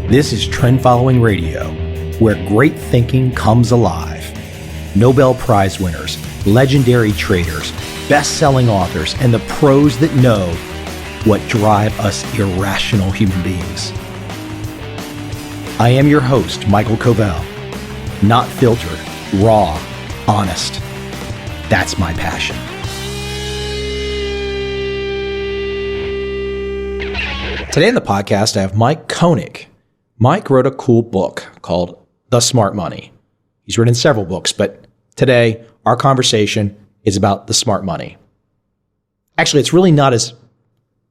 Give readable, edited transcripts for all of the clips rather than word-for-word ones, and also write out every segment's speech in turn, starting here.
This is Trend Following Radio, where great thinking comes alive. Nobel Prize winners, legendary traders, best-selling authors, and the pros that know what drive us irrational human beings. I am your host, Michael Covel. Not filtered, raw, honest. That's my passion. Today on the podcast, I have Mike Konik. Mike wrote a cool book called The Smart Money. He's written several books, but today our conversation is about the smart money. Actually, it's really not as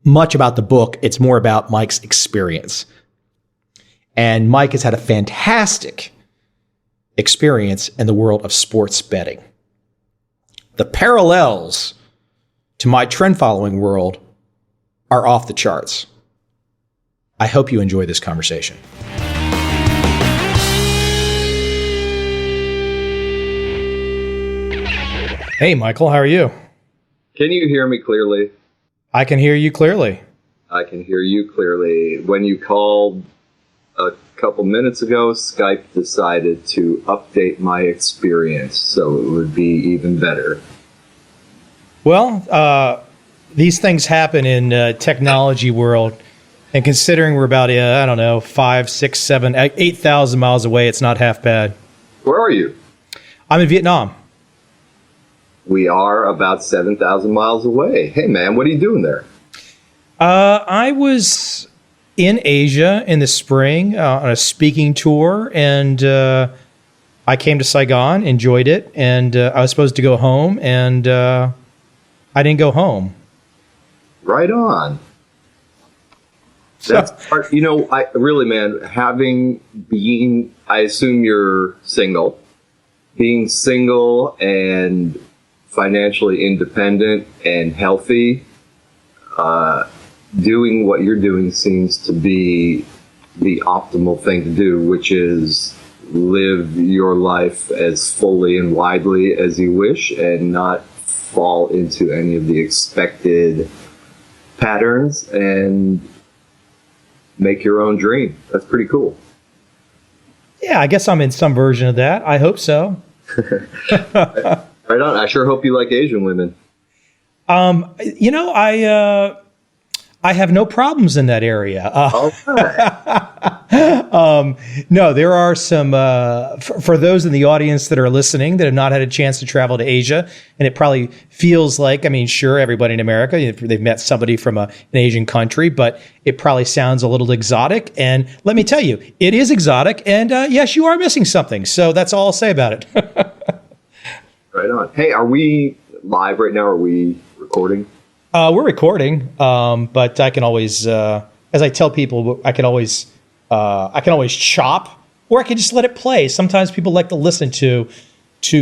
much about the book. It's more about Mike's experience. And Mike has had a fantastic experience in the world of sports betting. The parallels to my trend following world are off the charts. I hope you enjoy this conversation. Hey, Michael, how are you? Can you hear me clearly? I can hear you clearly. I can hear you clearly. When you called a couple minutes ago, Skype decided to update my experience, so it would be even better. Well, these things happen in technology world. And considering we're about, 5, 6, 7, 8,000 miles away, it's not half bad. Where are you? I'm in Vietnam. We are about 7,000 miles away. Hey, man, what are you doing there? I was in Asia in the spring on a speaking tour, and I came to Saigon, enjoyed it, and I was supposed to go home, and I didn't go home. Right on. That's part, I really, man, I assume you're single, being single and financially independent and healthy, doing what you're doing seems to be the optimal thing to do, which is live your life as fully and widely as you wish and not fall into any of the expected patterns and make your own dream. That's pretty cool. Yeah, I guess I'm in some version of that. I hope so. Right on. I sure hope you like Asian women. I have no problems in that area. No, there are some, for those in the audience that are listening that have not had a chance to travel to Asia, and it probably feels like, sure, everybody in America, they've met somebody from an Asian country, but it probably sounds a little exotic. And let me tell you, it is exotic. And yes, you are missing something. So that's all I'll say about it. Right on. Hey, are we live right now? Are we recording? We're recording, but I can always, as I tell people, I can always chop, or I can just let it play. Sometimes people like to listen to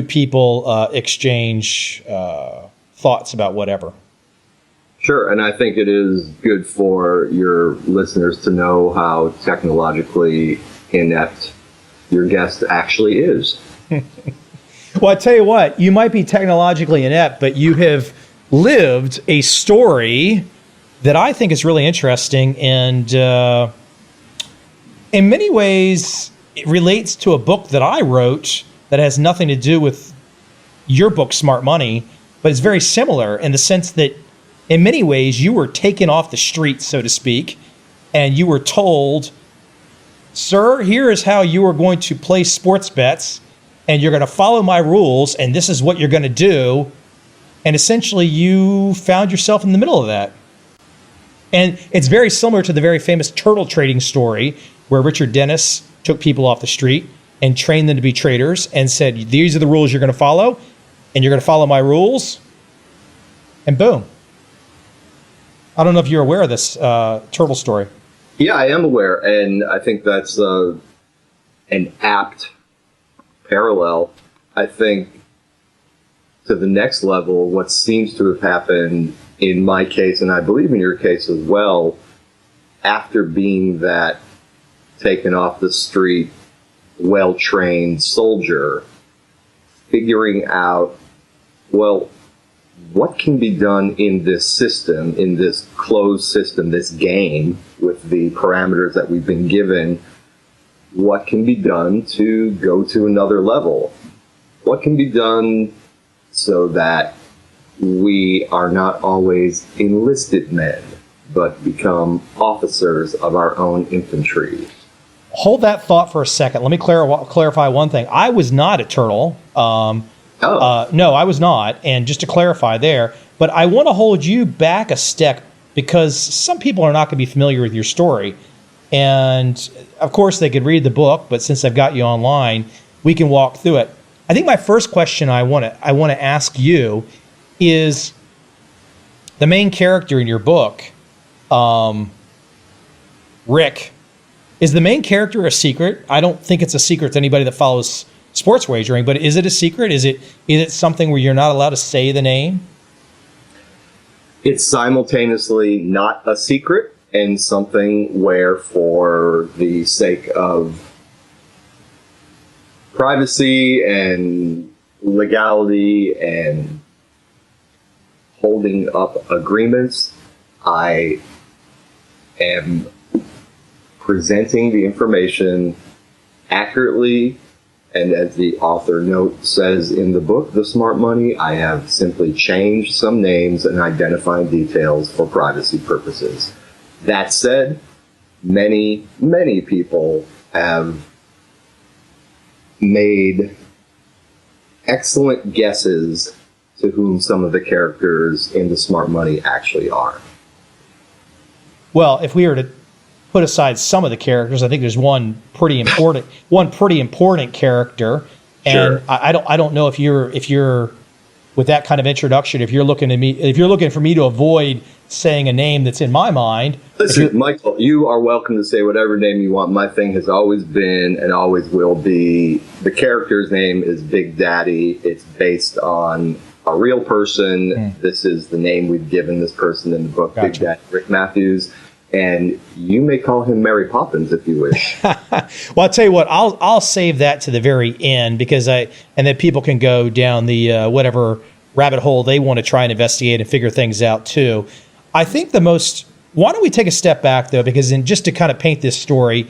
people exchange thoughts about whatever. Sure, and I think it is good for your listeners to know how technologically inept your guest actually is. Well, I tell you what, you might be technologically inept, but you have lived a story that I think is really interesting, and in many ways it relates to a book that I wrote that has nothing to do with your book, Smart Money, but it's very similar in the sense that in many ways you were taken off the street, so to speak, and you were told, sir, here is how you are going to play sports bets, and you're going to follow my rules, and this is what you're going to do. And essentially, you found yourself in the middle of that. And it's very similar to the very famous turtle trading story where Richard Dennis took people off the street and trained them to be traders and said, these are the rules you're going to follow, and you're going to follow my rules. And boom. I don't know if you're aware of this turtle story. Yeah, I am aware. And I think that's an apt parallel. I think to the next level, what seems to have happened in my case, and I believe in your case as well, after being that taken off the street, well-trained soldier, figuring out, well, what can be done in this system, in this closed system, this game, with the parameters that we've been given, what can be done to go to another level? What can be done so that we are not always enlisted men, but become officers of our own infantry? Hold that thought for a second. Let me clarify one thing. I was not a turtle. No, I was not. And just to clarify there, but I want to hold you back a step because some people are not going to be familiar with your story. And of course they could read the book, but since I've got you online, we can walk through it. I think my first question I want to ask you is the main character in your book, Rick. Is the main character a secret? I don't think it's a secret to anybody that follows sports wagering, but is it a secret? Is it something where you're not allowed to say the name? It's simultaneously not a secret and something where, for the sake of privacy and legality and holding up agreements, I am presenting the information accurately, and as the author note says in the book, The Smart Money, I have simply changed some names and identifying details for privacy purposes. That said, many, many people have made excellent guesses to whom some of the characters in The Smart Money actually are. Well, if we were to put aside some of the characters, I think there's one pretty important character. And Sure. I don't know if you're with that kind of introduction, if you're looking for me to avoid saying a name that's in my mind. Listen, Michael, you are welcome to say whatever name you want. My thing has always been and always will be, the character's name is Big Daddy. It's based on a real person. This is the name we've given this person in the book, Gotcha. Big Daddy Rick Matthews. And you may call him Mary Poppins if you wish. Well, I'll tell you what, I'll save that to the very end and then people can go down the whatever rabbit hole they want to try and investigate and figure things out too. I think why don't we take a step back though, because just to kind of paint this story,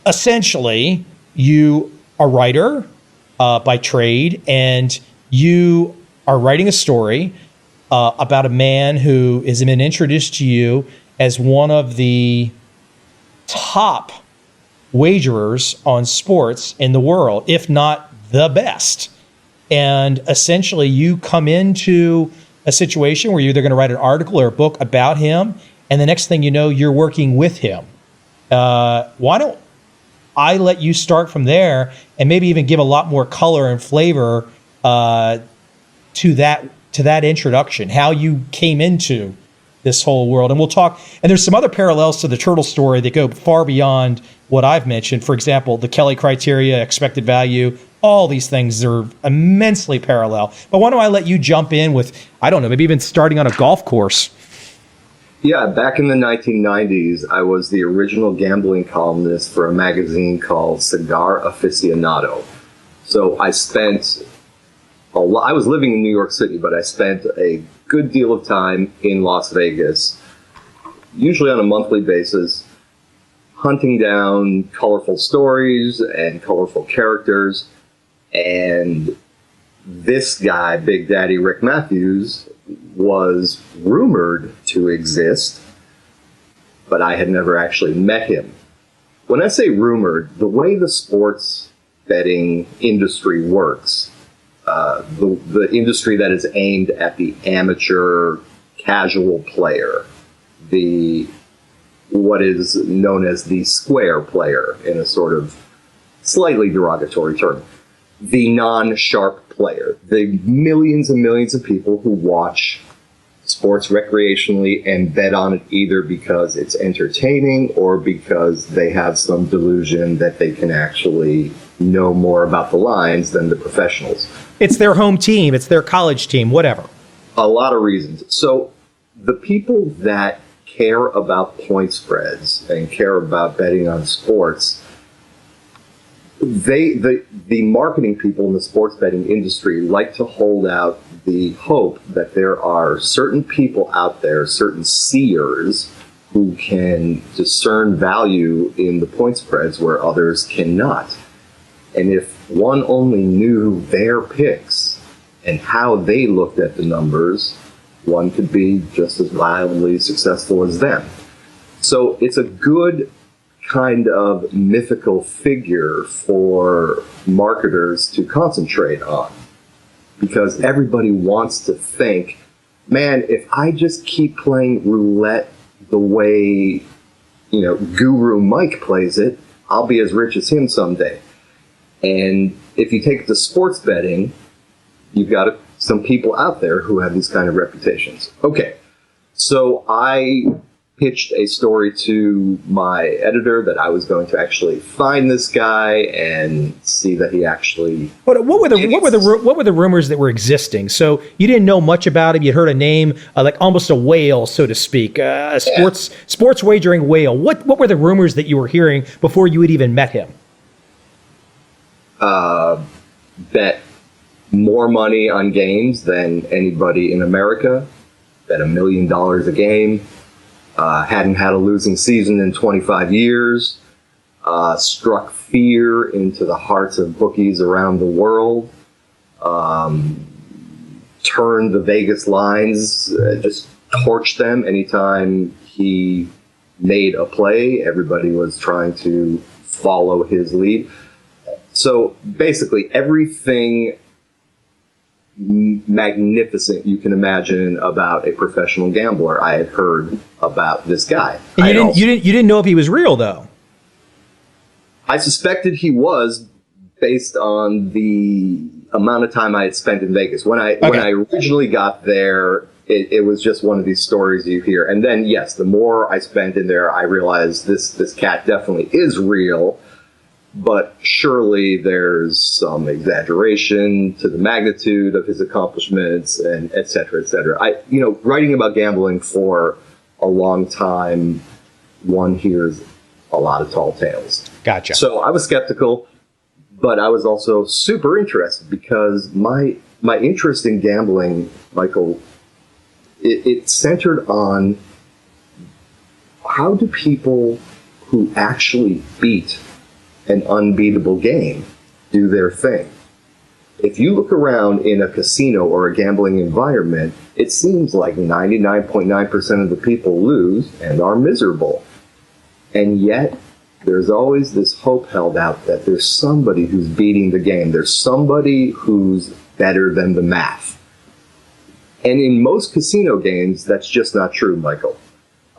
essentially you are a writer by trade, and you are writing a story about a man who has been introduced to you as one of the top wagerers on sports in the world, if not the best. And essentially you come into a situation where you're either going to write an article or a book about him, and the next thing you know, you're working with him. Why don't I let you start from there and maybe even give a lot more color and flavor to that introduction, how you came into this whole world. And we'll talk, and there's some other parallels to the turtle story that go far beyond what I've mentioned. For example, the Kelly criteria, expected value, all these things are immensely parallel. But why don't I let you jump in with, I don't know, maybe even starting on a golf course. Yeah, back in the 1990s, I was the original gambling columnist for a magazine called Cigar Aficionado. So I was living in New York City, but I spent a good deal of time in Las Vegas, usually on a monthly basis, hunting down colorful stories and colorful characters. And this guy, Big Daddy Rick Matthews, was rumored to exist, but I had never actually met him. When I say rumored, the way the sports betting industry works, the industry that is aimed at the amateur casual player, what is known as the square player in a sort of slightly derogatory term, the non-sharp player, the millions and millions of people who watch sports recreationally and bet on it either because it's entertaining or because they have some delusion that they can actually know more about the lines than the professionals. It's their home team, it's their college team, whatever. A lot of reasons. So the people that care about point spreads and care about betting on sports, the marketing people in the sports betting industry like to hold out the hope that there are certain people out there, certain seers, who can discern value in the point spreads where others cannot. And if one only knew their picks and how they looked at the numbers, one could be just as wildly successful as them. So it's a good kind of mythical figure for marketers to concentrate on, because everybody wants to think, man, if I just keep playing roulette the way, Guru Mike plays it, I'll be as rich as him someday. And if you take it to sports betting, you've got some people out there who have these kind of reputations. Okay, so I pitched a story to my editor that I was going to actually find this guy and see that he actually. What were the rumors that were existing? So you didn't know much about him. You heard a name, like almost a whale, so to speak, a sports wagering whale. What were the rumors that you were hearing before you had even met him? Bet more money on games than anybody in America. Bet $1 million a game. Hadn't had a losing season in 25 years. Struck fear into the hearts of bookies around the world. Turned the Vegas lines, just torched them anytime he made a play. Everybody was trying to follow his lead. So basically everything magnificent you can imagine about a professional gambler I had heard about this guy. And you didn't know if he was real, though. I suspected he was, based on the amount of time I had spent in Vegas. When I originally got there, it was just one of these stories you hear. And then, yes, the more I spent in there, I realized this cat definitely is real. But surely there's some exaggeration to the magnitude of his accomplishments, and et cetera, et cetera. Writing about gambling for a long time, one hears a lot of tall tales. Gotcha. So I was skeptical, but I was also super interested, because my interest in gambling, Michael, it centered on how do people who actually beat an unbeatable game do their thing. If you look around in a casino or a gambling environment, it seems like 99.9% of the people lose and are miserable. And yet, there's always this hope held out that there's somebody who's beating the game. There's somebody who's better than the math. And in most casino games, that's just not true, Michael.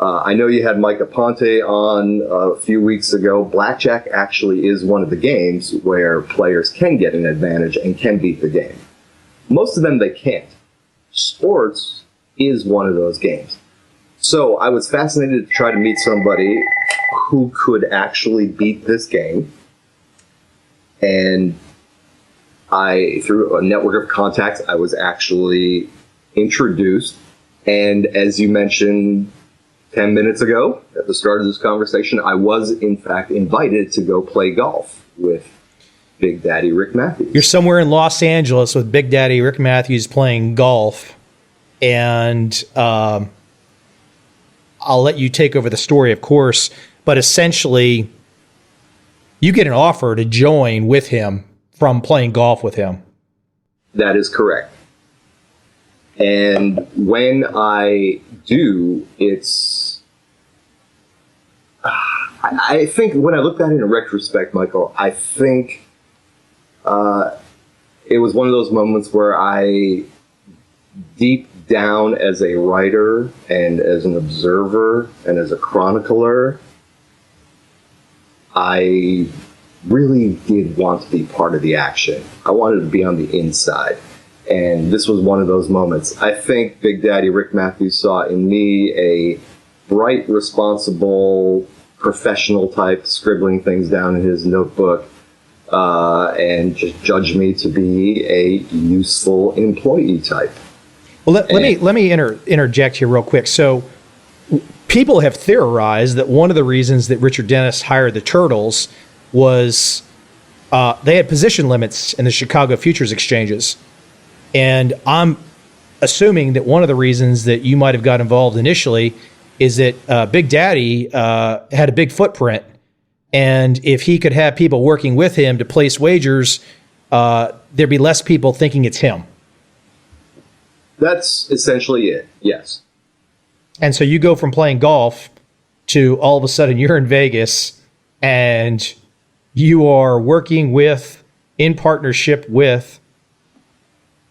I know you had Mike Aponte on a few weeks ago. Blackjack actually is one of the games where players can get an advantage and can beat the game. Most of them, they can't. Sports is one of those games. So I was fascinated to try to meet somebody who could actually beat this game. And through a network of contacts, I was actually introduced. And as you mentioned 10 minutes ago, at the start of this conversation, I was, in fact, invited to go play golf with Big Daddy Rick Matthews. You're somewhere in Los Angeles with Big Daddy Rick Matthews playing golf, and I'll let you take over the story, of course, but essentially, you get an offer to join with him from playing golf with him. That is correct. And when I do, I think when I look at it in retrospect, Michael, I think it was one of those moments where I, deep down as a writer and as an observer and as a chronicler, I really did want to be part of the action. I wanted to be on the inside. And this was one of those moments. I think Big Daddy Rick Matthews saw in me a bright, responsible, professional type, scribbling things down in his notebook, and just judged me to be a useful employee type. Well, let me interject here real quick. So people have theorized that one of the reasons that Richard Dennis hired the Turtles was they had position limits in the Chicago futures exchanges. And I'm assuming that one of the reasons that you might have got involved initially is that Big Daddy had a big footprint, and if he could have people working with him to place wagers, there'd be less people thinking it's him. That's essentially it, yes. And so you go from playing golf to all of a sudden you're in Vegas and you are working with, in partnership with,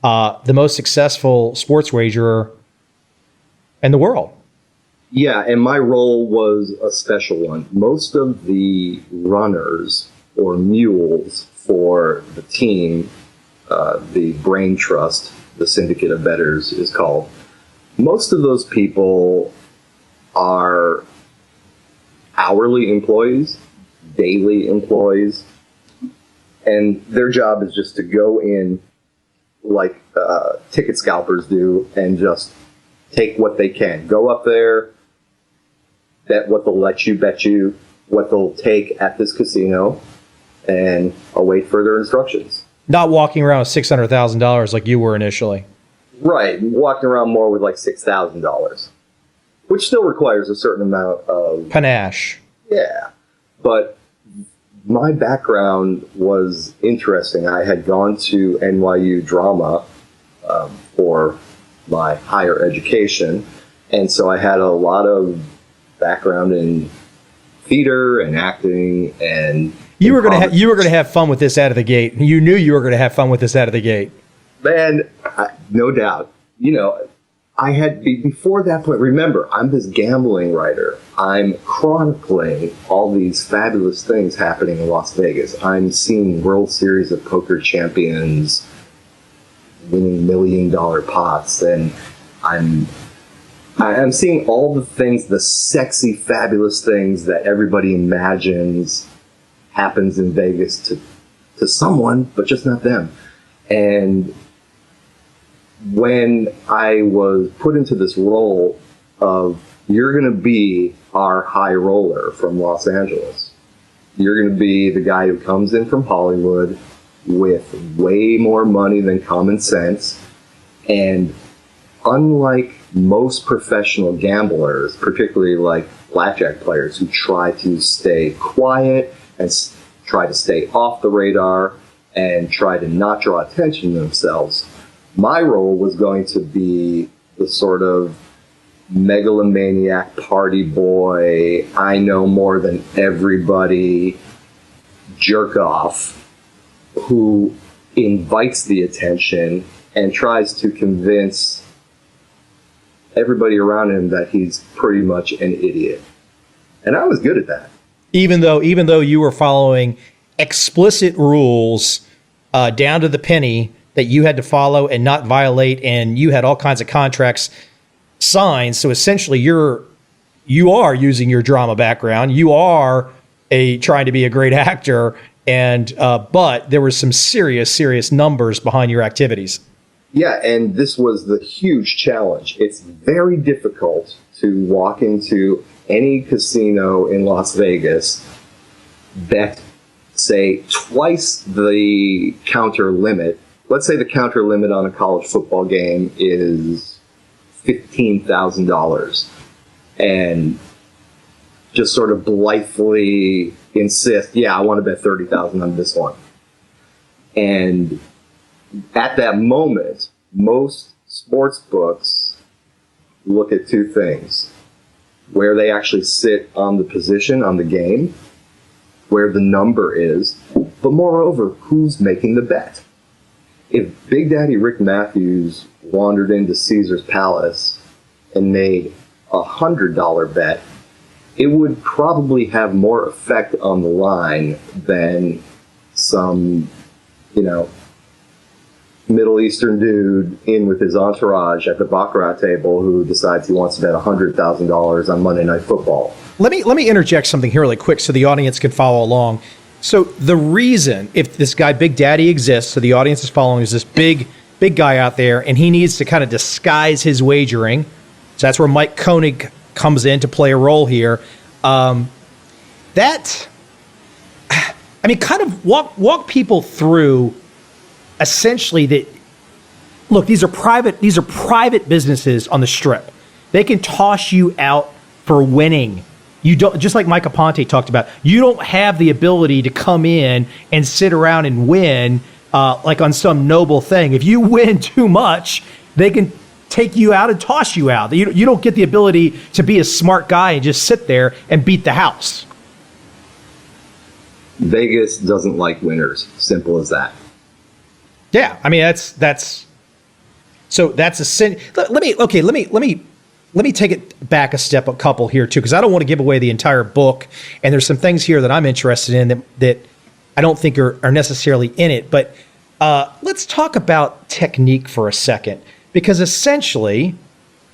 the most successful sports wagerer in the world. Yeah, and my role was a special one. Most of the runners or mules for the team, the Brain Trust, the syndicate of bettors is called, most of those people are hourly employees, daily employees, and their job is just to go in like ticket scalpers do and just take what they can. Go up there, bet what they'll let you bet you, what they'll take at this casino, and await further instructions. Not walking around with $600,000 like you were initially. Right, walking around more with like $6,000, which still requires a certain amount of panache. Yeah, but my background was interesting. I had gone to NYU drama for my higher education, and so I had a lot of background in theater and acting and. You were going to have fun with this out of the gate. You knew you were going to have fun with this out of the gate. Man, no doubt. You know, I had, before that point, remember, I'm this gambling writer. I'm chronicling all these fabulous things happening in Las Vegas. I'm seeing World Series of Poker champions winning $1 million pots, and I'm seeing all the things, the sexy, fabulous things that everybody imagines happens in Vegas to someone, but just not them. And when I was put into this role of, you're going to be our high roller from Los Angeles. You're going to be the guy who comes in from Hollywood with way more money than common sense. And unlike most professional gamblers, particularly like blackjack players who try to stay quiet and try to stay off the radar and try to not draw attention to themselves, my role was going to be the sort of megalomaniac party boy, I know more than everybody, jerk off, who invites the attention and tries to convince everybody around him that he's pretty much an idiot. And I was good at that. Even though you were following explicit rules down to the penny that you had to follow and not violate, and you had all kinds of contracts signed. So essentially, you are using your drama background. You are trying to be a great actor, and but there were some serious numbers behind your activities. Yeah, and this was the huge challenge. It's very difficult to walk into any casino in Las Vegas, bet, say, twice the counter limit. Let's say the counter limit on a college football game is $15,000, and just sort of blithely insist, yeah, I want to bet $30,000 on this one. And at that moment, most sports books look at two things: where they actually sit on the position on the game, where the number is, but moreover, who's making the bet. If Big Daddy Rick Matthews wandered into Caesar's Palace and made a $100 bet, it would probably have more effect on the line than some, Middle Eastern dude in with his entourage at the Baccarat table who decides he wants to bet $100,000 on Monday Night Football. Let me interject something here really quick so the audience can follow along. So the reason, if this guy Big Daddy exists, so the audience is following, is this big guy out there, and he needs to kind of disguise his wagering. So that's where Mike Konik comes in to play a role here. Kind of walk people through essentially that. Look, these are private businesses on the Strip. They can toss you out for winning. You don't, just like Mike Aponte talked about, you don't have the ability to come in and sit around and win like on some noble thing. If you win too much, they can take you out and toss you out. You don't get the ability to be a smart guy and just sit there and beat the house. Vegas doesn't like winners. Simple as that. Yeah, I mean that's so that's a sin. Let me take it back a couple here too, because I don't want to give away the entire book, and there's some things here that I'm interested in that I don't think are necessarily in it. But let's talk about technique for a second, because essentially,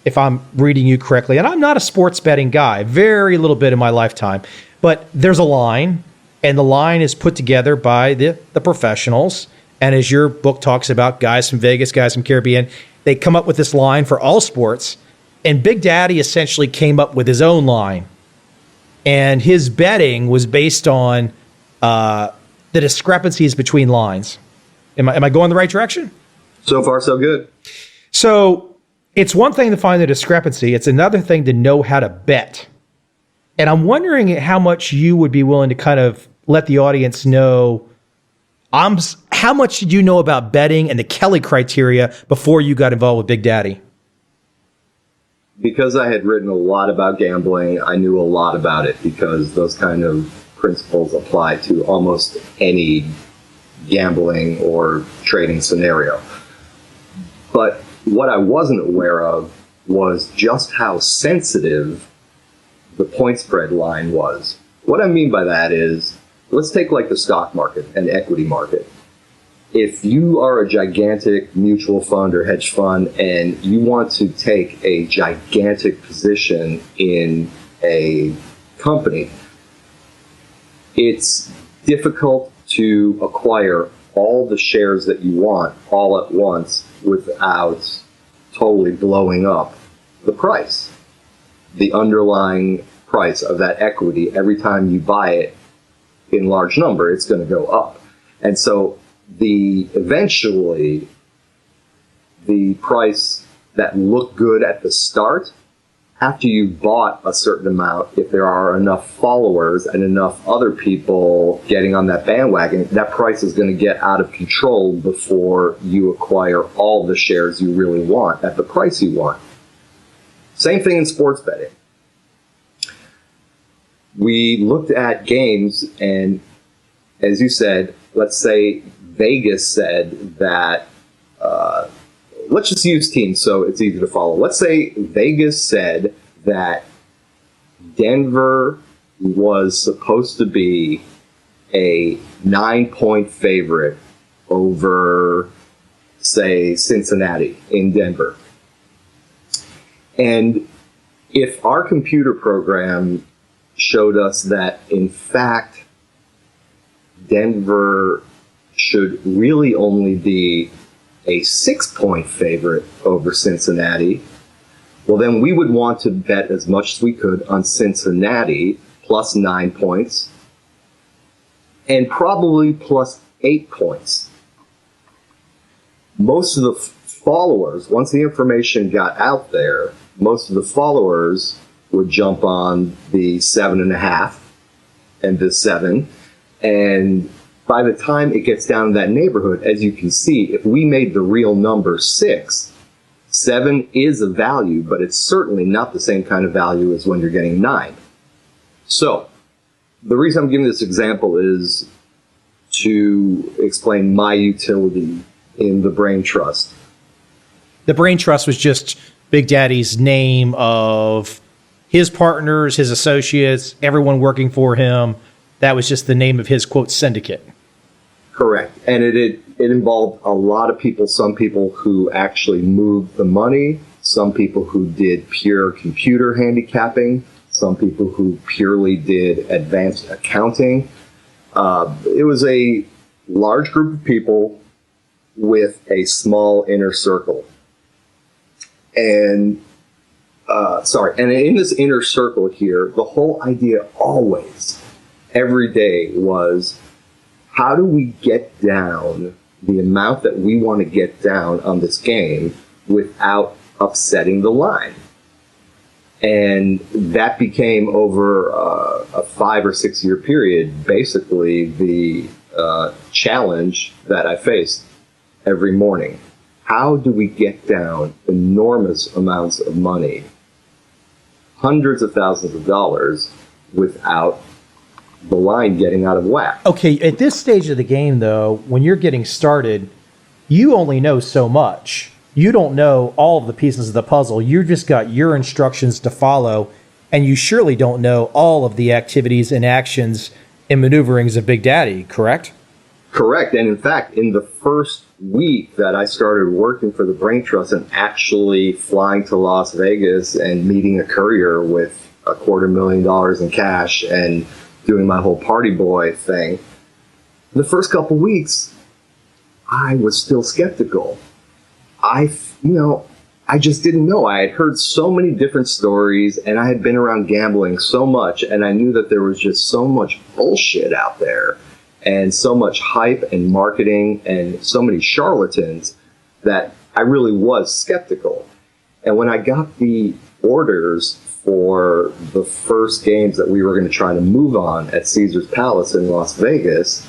if I'm reading you correctly, and I'm not a sports betting guy, very little bit in my lifetime, but there's a line, and the line is put together by the professionals. And as your book talks about, guys from Vegas, guys from Caribbean, they come up with this line for all sports. And Big Daddy essentially came up with his own line. And his betting was based on the discrepancies between lines. Am I going the right direction? So far, so good. So it's one thing to find the discrepancy. It's another thing to know how to bet. And I'm wondering how much you would be willing to kind of let the audience know. How much did you know about betting and the Kelly criteria before you got involved with Big Daddy? Because I had written a lot about gambling, I knew a lot about it, because those kind of principles apply to almost any gambling or trading scenario. But what I wasn't aware of was just how sensitive the point spread line was. What I mean by that is, let's take like the stock market and equity market. If you are a gigantic mutual fund or hedge fund and you want to take a gigantic position in a company, it's difficult to acquire all the shares that you want all at once without totally blowing up the price, the underlying price of that equity. Every time you buy it in large number, it's going to go up. And so eventually the price that looked good at the start, after you bought a certain amount, if there are enough followers and enough other people getting on that bandwagon, that price is going to get out of control before you acquire all the shares you really want at the price you want. Same thing in sports betting. We looked at games, and as you said, let's say Vegas said that, let's just use teams so it's easy to follow. Let's say Vegas said that Denver was supposed to be a 9-point favorite over, say, Cincinnati in Denver. And if our computer program showed us that, in fact, Denver should really only be a 6-point favorite over Cincinnati, well, then we would want to bet as much as we could on Cincinnati plus 9 points and probably plus 8 points. Most of the followers, once the information got out there, most of the followers would jump on the 7.5 and the 7. And by the time it gets down to that neighborhood, as you can see, if we made the real number 6, 7 is a value, but it's certainly not the same kind of value as when you're getting 9. So the reason I'm giving this example is to explain my utility in the Brain Trust. The Brain Trust was just Big Daddy's name of his partners, his associates, everyone working for him. That was just the name of his, quote, syndicate. Correct. And it involved a lot of people, some people who actually moved the money, some people who did pure computer handicapping, some people who purely did advanced accounting. It was a large group of people with a small inner circle. And in this inner circle here, the whole idea always, every day, was how do we get down the amount that we want to get down on this game without upsetting the line? And that became over a 5 or 6 year period, basically the challenge that I faced every morning. How do we get down enormous amounts of money, hundreds of thousands of dollars, without the line getting out of whack? Okay, at this stage of the game, though, when you're getting started, you only know so much. You don't know all of the pieces of the puzzle. You just got your instructions to follow, and you surely don't know all of the activities and actions and maneuverings of Big Daddy, correct? Correct. And in fact, in the first week that I started working for the Brain Trust and actually flying to Las Vegas and meeting a courier with $250,000 in cash and doing my whole party boy thing, the first couple weeks, I was still skeptical. I just didn't know. I had heard so many different stories, and I had been around gambling so much, and I knew that there was just so much bullshit out there and so much hype and marketing and so many charlatans that I really was skeptical. And when I got the orders for the first games that we were going to try to move on at Caesar's Palace in Las Vegas,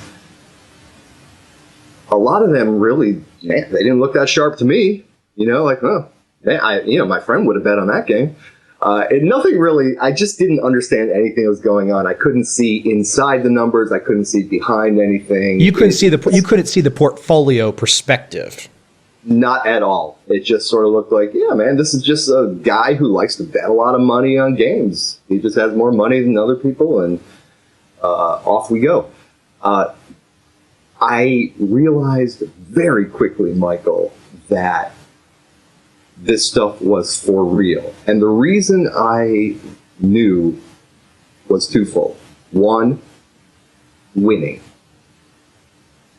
a lot of them really, man, they didn't look that sharp to me. Like, oh, man, my friend would have bet on that game. Nothing really, I just didn't understand anything that was going on. I couldn't see inside the numbers. I couldn't see behind anything. You couldn't see the portfolio perspective. Not at all. It just sort of looked like, yeah, man, this is just a guy who likes to bet a lot of money on games. He just has more money than other people, and off we go. I realized very quickly, Michael, that this stuff was for real. And the reason I knew was twofold. One, winning.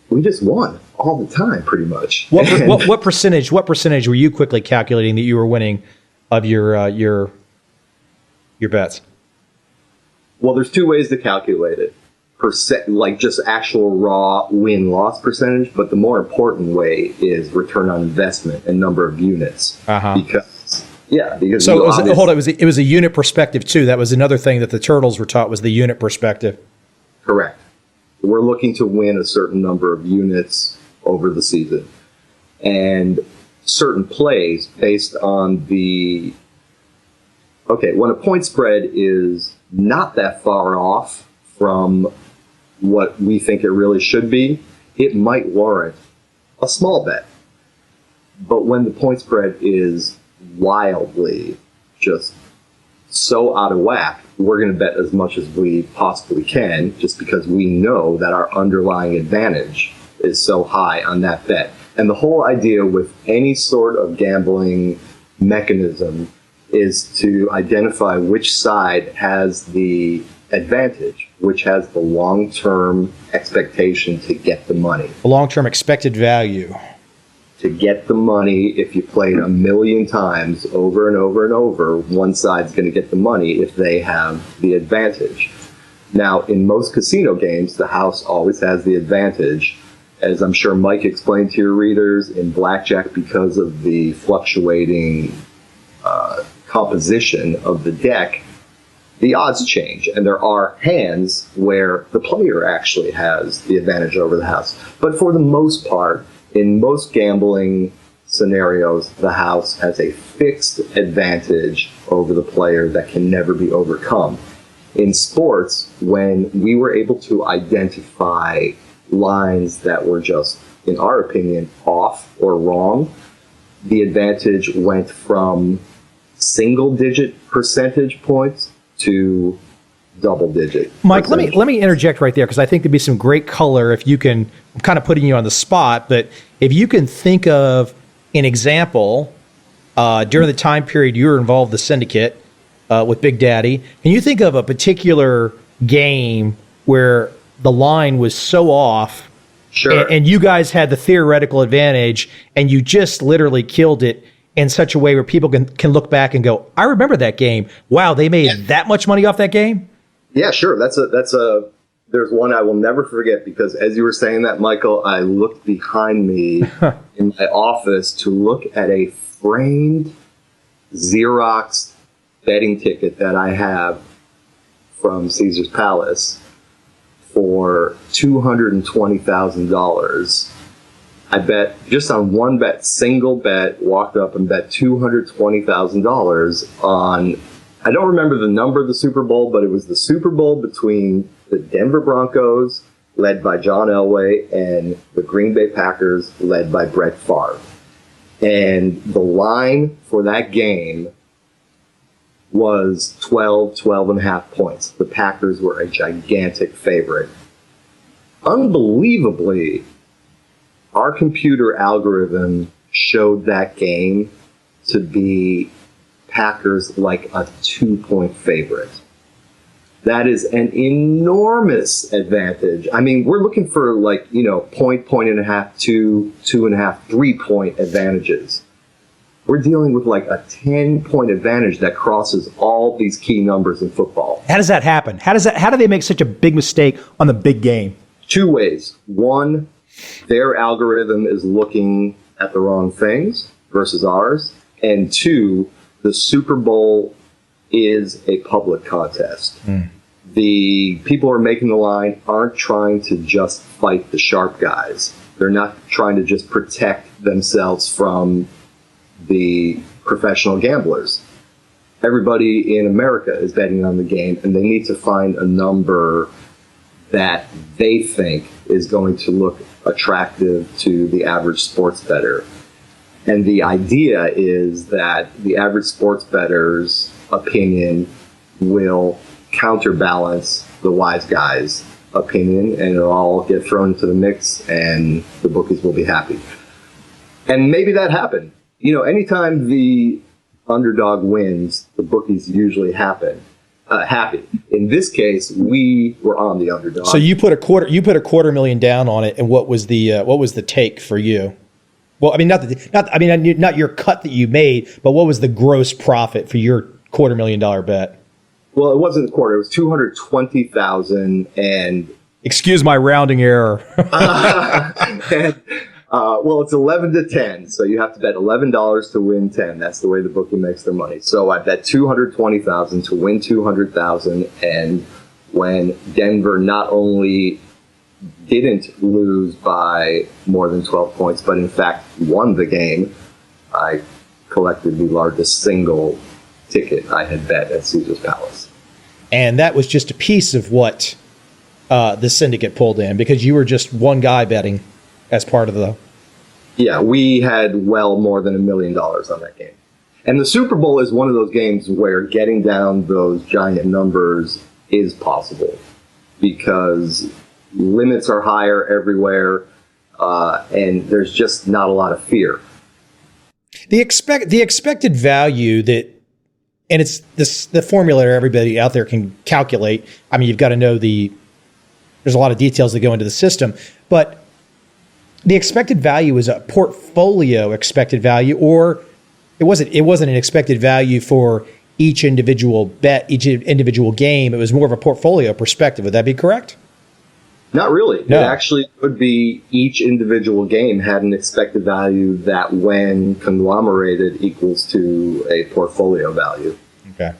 We just won all the time, pretty much. What percentage were you quickly calculating that you were winning of your bets? Well, there's two ways to calculate it. Like just actual raw win-loss percentage, but the more important way is return on investment and number of units. Because so it was a unit perspective too. That was another thing that the Turtles were taught, was the unit perspective. Correct. We're looking to win a certain number of units over the season, and certain plays based on when a point spread is not that far off from what we think it really should be, it might warrant a small bet. But when the point spread is wildly just so out of whack, we're going to bet as much as we possibly can, just because we know that our underlying advantage is so high on that bet. And the whole idea with any sort of gambling mechanism is to identify which side has the advantage, which has the long-term expectation to get the money. The long-term expected value. To get the money, if you play it a million times over and over and over, one side's going to get the money if they have the advantage. Now, in most casino games, the house always has the advantage. As I'm sure Mike explained to your readers, in blackjack, because of the fluctuating composition of the deck, the odds change, and there are hands where the player actually has the advantage over the house. But for the most part, in most gambling scenarios, the house has a fixed advantage over the player that can never be overcome. In sports, when we were able to identify lines that were just, in our opinion, off or wrong, the advantage went from single-digit percentage points to double-digit. Mike, let me interject right there, because I think there'd be some great color if you can. I'm kind of putting you on the spot, but if you can think of an example during the time period you were involved in the syndicate with Big Daddy, and you think of a particular game where the line was so off, sure, and you guys had the theoretical advantage, and you just literally killed it in such a way where people can look back and go, I remember that game. Wow, they made that much money off that game? Yeah, sure. There's one I will never forget, because as you were saying that, Michael, I looked behind me in my office to look at a framed Xerox betting ticket that I have from Caesar's Palace for $220,000. I bet just on one bet, single bet, walked up and bet $220,000 on, I don't remember the number of the Super Bowl, but it was the Super Bowl between the Denver Broncos, led by John Elway, and the Green Bay Packers, led by Brett Favre. And the line for that game was 12 and a half points. The Packers were a gigantic favorite. Unbelievably, our computer algorithm showed that game to be Packers like a 2-point favorite. That is an enormous advantage. I mean, we're looking for point and a half, 2.5, 3-point advantages. We're dealing with like a 10-point advantage that crosses all these key numbers in football. How does that happen? How do they make such a big mistake on the big game? 2 ways. One, their algorithm is looking at the wrong things versus ours. And 2, the Super Bowl is a public contest. The people who are making the line aren't trying to just fight the sharp guys. They're not trying to just protect themselves from the professional gamblers. Everybody in America is betting on the game, and they need to find a number that they think is going to look attractive to the average sports bettor. And the idea is that the average sports bettor's opinion will counterbalance the wise guy's opinion, and it'll all get thrown into the mix, and the bookies will be happy. And maybe that happened. You know, anytime the underdog wins, the bookies usually happy. In this case, we were on the underdog. So you put a $250,000 down on it, and what was the take for you? Well, I mean, not your cut that you made, but what was the gross profit for your $250,000 bet? Well, it wasn't a quarter; it was 220,000, and excuse my rounding error. Well, it's 11 to 10, so you have to bet $11 to win 10. That's the way the bookie makes their money. So I bet 220,000 to win 200,000, and when Denver not only didn't lose by more than 12 points, but in fact won the game, I collected the largest single ticket I had bet at Caesar's Palace. And that was just a piece of what the syndicate pulled in, because you were just one guy betting as part of the... Yeah, we had well more than $1 million on that game. And the Super Bowl is one of those games where getting down those giant numbers is possible, because limits are higher everywhere, and there's just not a lot of fear. The expected value that, and it's the formula everybody out there can calculate. I mean, you've got to know there's a lot of details that go into the system, but the expected value is a portfolio expected value, or it wasn't an expected value for each individual bet, each individual game. It was more of a portfolio perspective. Would that be correct? Not really. No. It actually would be each individual game had an expected value that, when conglomerated, equals to a portfolio value. Okay.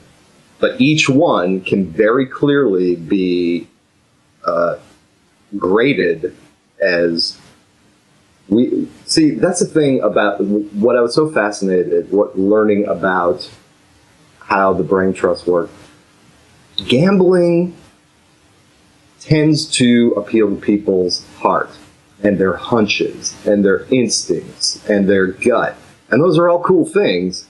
But each one can very clearly be graded as... That's the thing about what I was so fascinated, learning about how the brain trust work. Gambling tends to appeal to people's heart and their hunches and their instincts and their gut. And those are all cool things,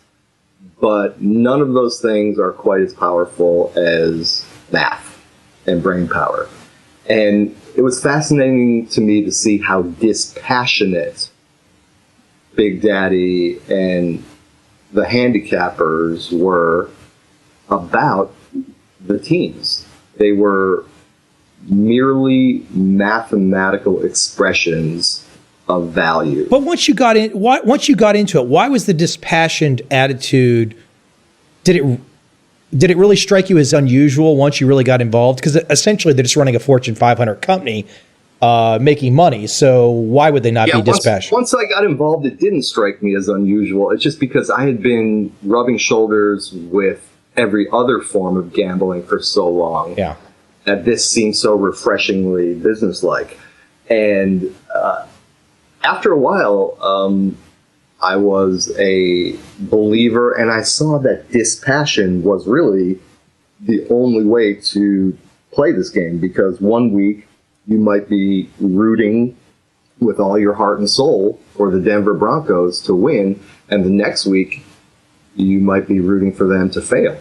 but none of those things are quite as powerful as math and brain power. And it was fascinating to me to see how dispassionate Big Daddy and the handicappers were about the teams. They were merely mathematical expressions of value. But once you got into it, why was the dispassionate attitude? Did it really strike you as unusual once you really got involved? Because essentially they're just running a Fortune 500 company, making money. So why would they not be dispassionate? Once I got involved, it didn't strike me as unusual. It's just because I had been rubbing shoulders with every other form of gambling for so long. Yeah. That this seemed so refreshingly businesslike. And after a while, I was a believer, and I saw that dispassion was really the only way to play this game, because one week you might be rooting with all your heart and soul for the Denver Broncos to win, and the next week you might be rooting for them to fail.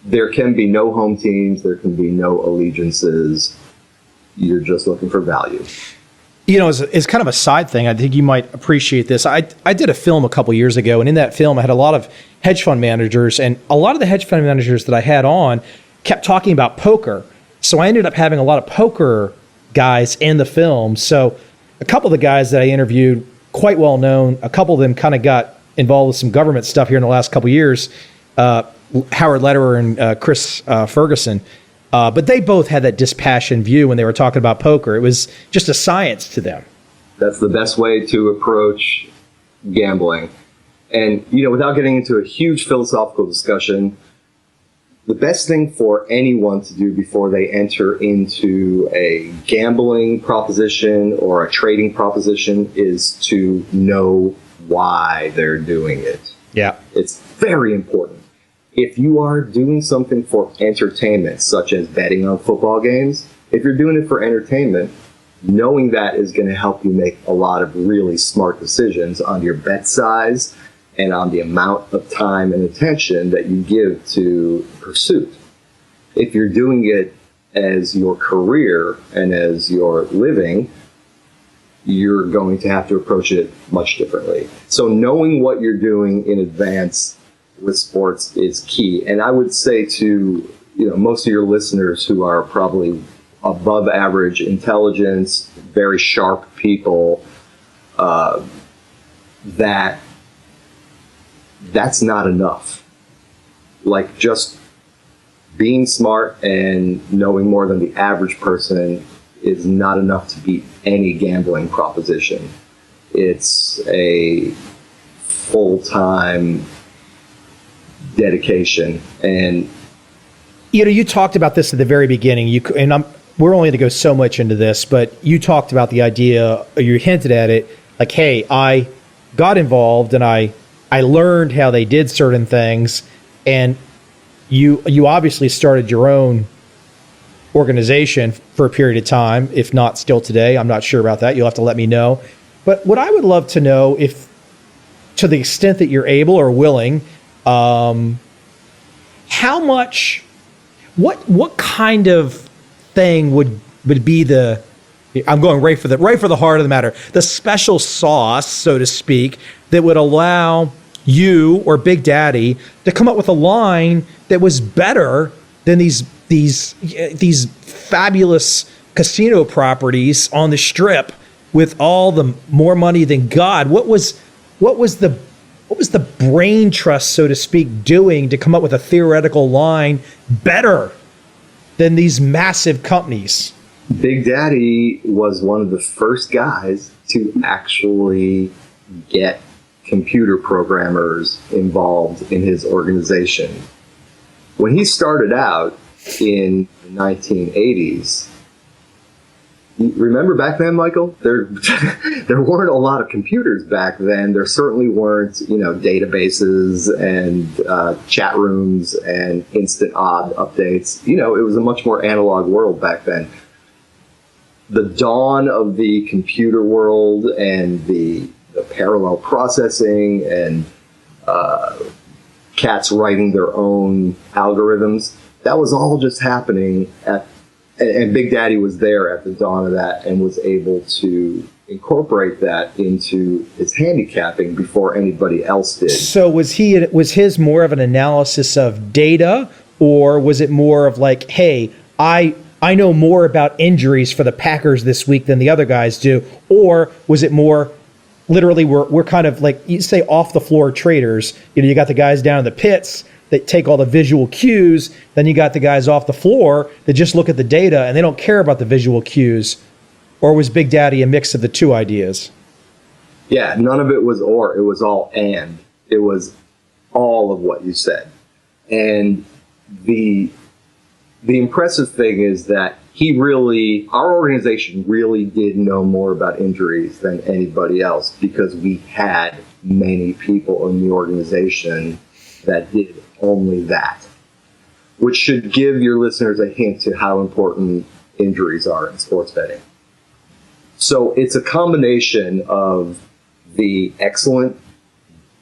There can be no home teams, there can be no allegiances. You're just looking for value. You know, as kind of a side thing, I think you might appreciate this. I did a film a couple years ago, and in that film, I had a lot of hedge fund managers, and a lot of the hedge fund managers that I had on kept talking about poker. So I ended up having a lot of poker guys in the film. So a couple of the guys that I interviewed, quite well known, a couple of them kind of got involved with some government stuff here in the last couple of years, Howard Lederer and Chris Ferguson. But they both had that dispassionate view when they were talking about poker. It was just a science to them. That's the best way to approach gambling. And, you know, without getting into a huge philosophical discussion, the best thing for anyone to do before they enter into a gambling proposition or a trading proposition is to know why they're doing it. Yeah. It's very important. If you are doing something for entertainment, such as betting on football games, if you're doing it for entertainment, knowing that is going to help you make a lot of really smart decisions on your bet size and on the amount of time and attention that you give to pursuit. If you're doing it as your career and as your living, you're going to have to approach it much differently. So knowing what you're doing in advance with sports is key. And I would say to, you know, most of your listeners who are probably above average intelligence, very sharp people, that's not enough. Like, just being smart and knowing more than the average person is not enough to beat any gambling proposition. It's a full-time dedication. And you know, you talked about this at the very beginning. We're only going to go so much into this, but you talked about the idea, or you hinted at it, like, hey, I got involved and I learned how they did certain things, and you obviously started your own organization for a period of time, if not still today. I'm not sure about that. You'll have to let me know. But what I would love to know, if to the extent that you're able or willing, how much, what kind of thing would be the, I'm going right for the heart of the matter, the special sauce, so to speak, that would allow you or Big Daddy to come up with a line that was better than these fabulous casino properties on the Strip with all the more money than God? What was the brain trust, so to speak, doing to come up with a theoretical line better than these massive companies? Big Daddy was one of the first guys to actually get computer programmers involved in his organization. When he started out in the 1980s, remember back then, Michael? There weren't a lot of computers back then. There certainly weren't, databases and chat rooms and instant odd updates. It was a much more analog world back then. The dawn of the computer world and the parallel processing and cats writing their own algorithms, that was all just happening and Big Daddy was there at the dawn of that and was able to incorporate that into his handicapping before anybody else did. So was his more of an analysis of data, or was it more of like, hey, I know more about injuries for the Packers this week than the other guys do? Or was it more literally we're kind of like, you say, off the floor traders? You got the guys down in the pits that take all the visual cues. Then you got the guys off the floor that just look at the data and they don't care about the visual cues. Or was Big Daddy a mix of the two ideas? Yeah, none of it was or. It was all and. It was all of what you said. And the impressive thing is that our organization really did know more about injuries than anybody else, because we had many people in the organization that did only that, which should give your listeners a hint to how important injuries are in sports betting. So it's a combination of the excellent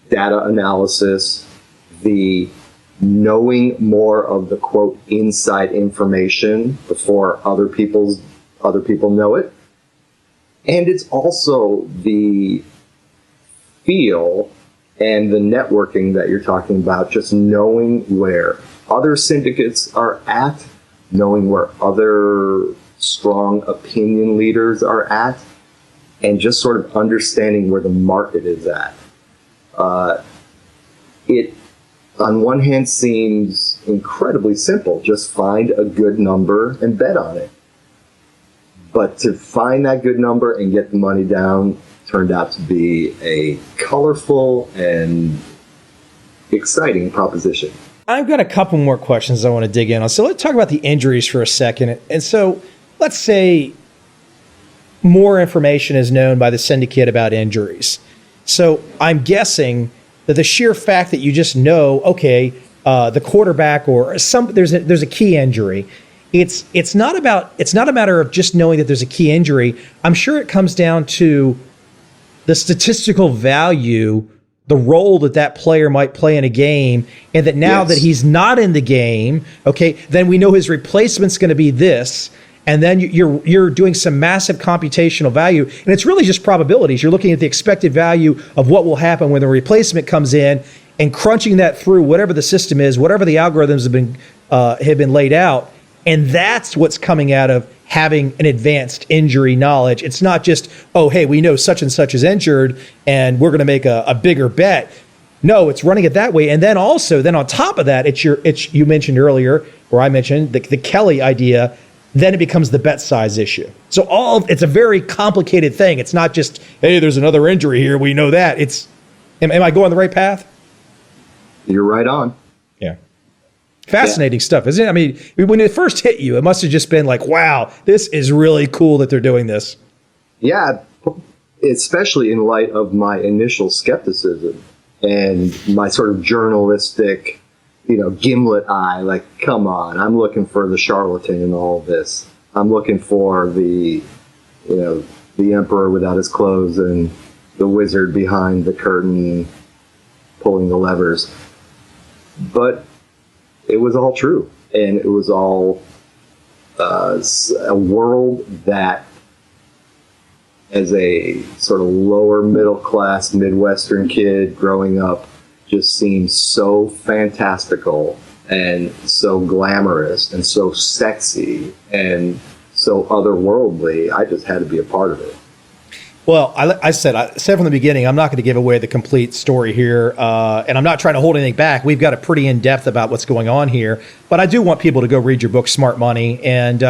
data analysis, the knowing more of the quote inside information before other people know it, and it's also the feel and the networking that you're talking about, just knowing where other syndicates are at, knowing where other strong opinion leaders are at, and just sort of understanding where the market is at. It, on one hand, seems incredibly simple. Just find a good number and bet on it. But to find that good number and get the money down turned out to be a colorful and exciting proposition. I've got a couple more questions I want to dig in on. So let's talk about the injuries for a second. And so let's say more information is known by the syndicate about injuries. So I'm guessing that the sheer fact that you just know, okay, the quarterback or there's a key injury. It's not a matter of just knowing that there's a key injury. I'm sure it comes down to the statistical value, the role that player might play in a game, and that now that he's not in the game, okay, then we know his replacement's going to be this. And then you're doing some massive computational value, and it's really just probabilities. You're looking at the expected value of what will happen when the replacement comes in, and crunching that through whatever the system is, whatever the algorithms have been laid out, and that's what's coming out of having an advanced injury knowledge. It's not just, oh, hey, we know such and such is injured, and we're going to make a bigger bet. No, it's running it that way, and then also on top of that, it's you mentioned earlier, or I mentioned the Kelly idea. Then it becomes the bet size issue. So it's a very complicated thing. It's not just, hey, there's another injury here. We know that. Am I going the right path? You're right on. Yeah. Fascinating stuff, isn't it? I mean, when it first hit you, it must have just been like, wow, this is really cool that they're doing this. Yeah, especially in light of my initial skepticism and my sort of journalistic gimlet eye, like, come on, I'm looking for the charlatan in all of this. I'm looking for the emperor without his clothes and the wizard behind the curtain pulling the levers. But it was all true. And it was all a world that, as a sort of lower middle class Midwestern kid growing up, just seems so fantastical and so glamorous and so sexy and so otherworldly. I just had to be a part of it. Well, I said from the beginning, I'm not going to give away the complete story here, and I'm not trying to hold anything back. We've got a pretty in-depth about what's going on here, but I do want people to go read your book, Smart Money. And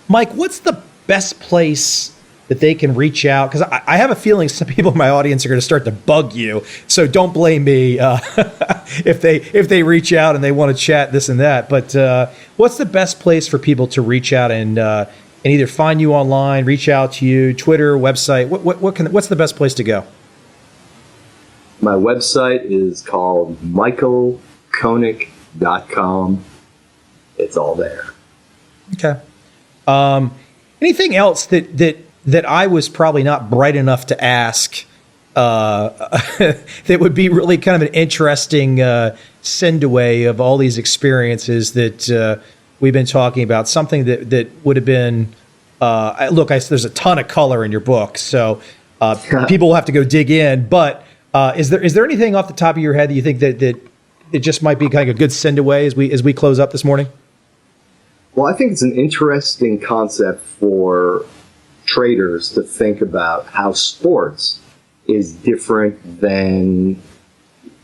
Mike, what's the best place that they can reach out? Because I have a feeling some people in my audience are going to start to bug you. So don't blame me if they reach out and they want to chat this and that. But what's the best place for people to reach out and either find you online, reach out to you, Twitter, website? What's the best place to go? My website is called michaelkonik.com. It's all there. Okay. Anything else that I was probably not bright enough to ask that would be really kind of an interesting send away of all these experiences that we've been talking about? Something that would have been, there's a ton of color in your book, so people will have to go dig in. But is there anything off the top of your head that you think that it just might be kind of a good send away as we close up this morning? Well, I think it's an interesting concept for traders to think about how sports is different than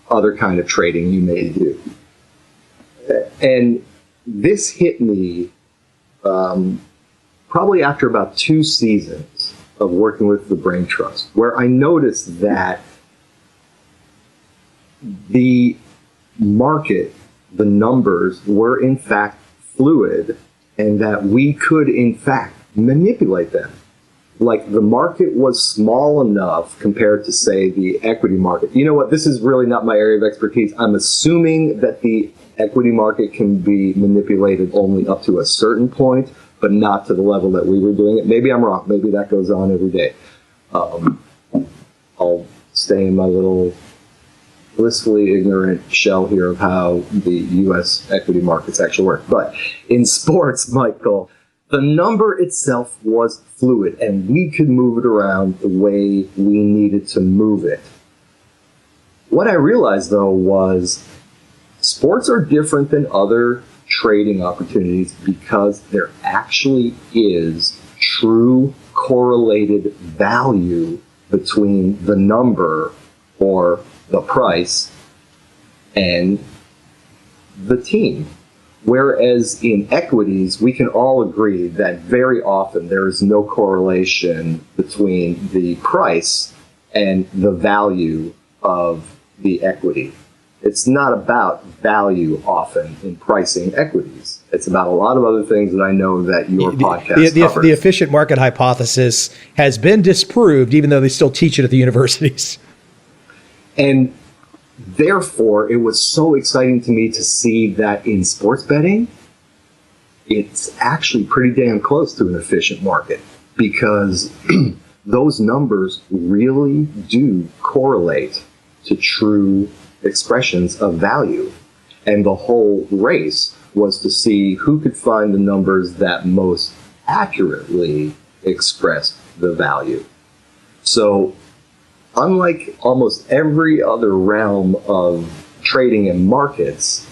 other kind of trading you may do. And this hit me probably after about 2 seasons of working with the Brain Trust, where I noticed that the market the numbers were in fact fluid and that we could in fact manipulate them. Like the market was small enough compared to, say, the equity market. You know what? This is really not my area of expertise. I'm assuming that the equity market can be manipulated only up to a certain point, but not to the level that we were doing it. Maybe I'm wrong. Maybe that goes on every day. I'll stay in my little blissfully ignorant shell here of how the U.S. equity markets actually work. But in sports, Michael, the number itself was fluid, and we could move it around the way we needed to move it. What I realized, though, was sports are different than other trading opportunities because there actually is true correlated value between the number or the price and the team. Whereas in equities, we can all agree that very often there is no correlation between the price and the value of the equity. It's not about value often in pricing equities. It's about a lot of other things that I know that your podcast covers. The efficient market hypothesis has been disproved, even though they still teach it at the universities. And therefore, it was so exciting to me to see that in sports betting, it's actually pretty damn close to an efficient market because those numbers really do correlate to true expressions of value. And the whole race was to see who could find the numbers that most accurately expressed the value. So, unlike almost every other realm of trading and markets,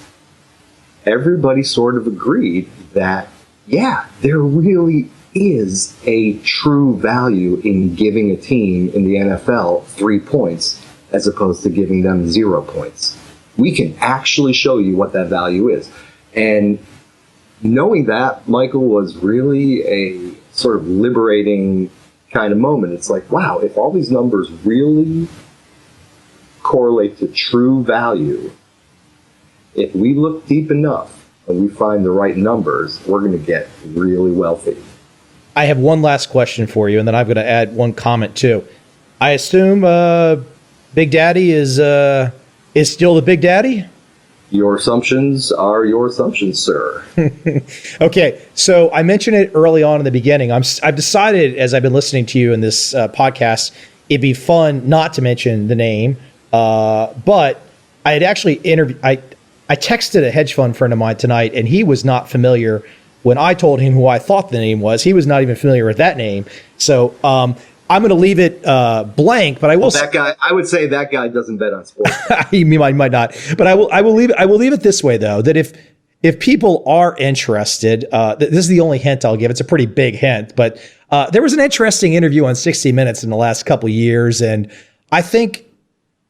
everybody sort of agreed that, yeah, there really is a true value in giving a team in the NFL 3 points as opposed to giving them 0 points. We can actually show you what that value is. And knowing that, Michael, was really a sort of liberating kind of moment. It's like, wow, if all these numbers really correlate to true value, if we look deep enough and we find the right numbers, we're going to get really wealthy. I have one last question for you, and then I'm going to add one comment too. I assume Big Daddy is still the Big Daddy? Your assumptions are your assumptions, sir. Okay, so I mentioned it early on in the beginning. I've decided, as I've been listening to you in this podcast, it'd be fun not to mention the name. But I had actually I texted a hedge fund friend of mine tonight, and he was not familiar. When I told him who I thought the name was, he was not even familiar with that name. So I'm going to leave it blank, but I will. That guy, I would say that guy doesn't bet on sports. He might not, but I will leave it this way though. That if people are interested, this is the only hint I'll give. It's a pretty big hint, but there was an interesting interview on 60 Minutes in the last couple of years, and I think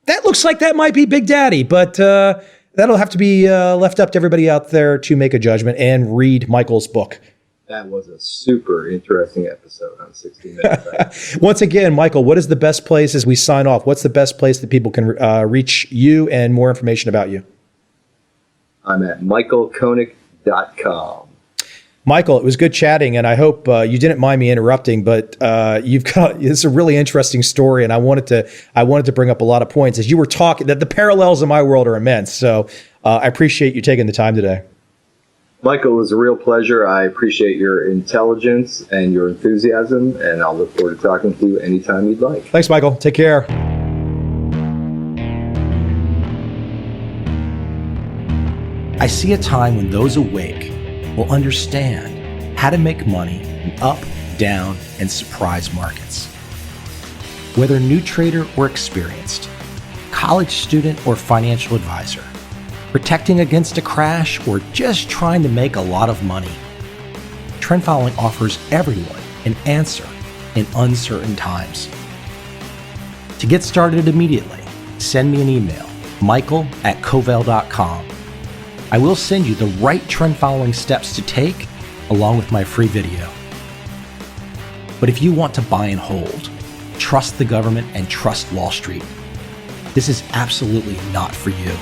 that looks like that might be Big Daddy, but that'll have to be left up to everybody out there to make a judgment and read Michael's book. That was a super interesting episode on 60 Minutes. Once again, Michael, what is the best place as we sign off? What's the best place that people can reach you and more information about you? I'm at michaelkonik.com. Michael, it was good chatting, and I hope you didn't mind me interrupting, but it's a really interesting story, and I wanted to bring up a lot of points as you were talking. That the parallels in my world are immense. So I appreciate you taking the time today. Michael, it was a real pleasure. I appreciate your intelligence and your enthusiasm, and I'll look forward to talking to you anytime you'd like. Thanks, Michael. Take care. I see a time when those awake will understand how to make money in up, down, and surprise markets. Whether new trader or experienced, college student or financial advisor, protecting against a crash, or just trying to make a lot of money, trend following offers everyone an answer in uncertain times. To get started immediately, send me an email, michael@covel.com. I will send you the right trend following steps to take along with my free video. But if you want to buy and hold, trust the government and trust Wall Street, this is absolutely not for you.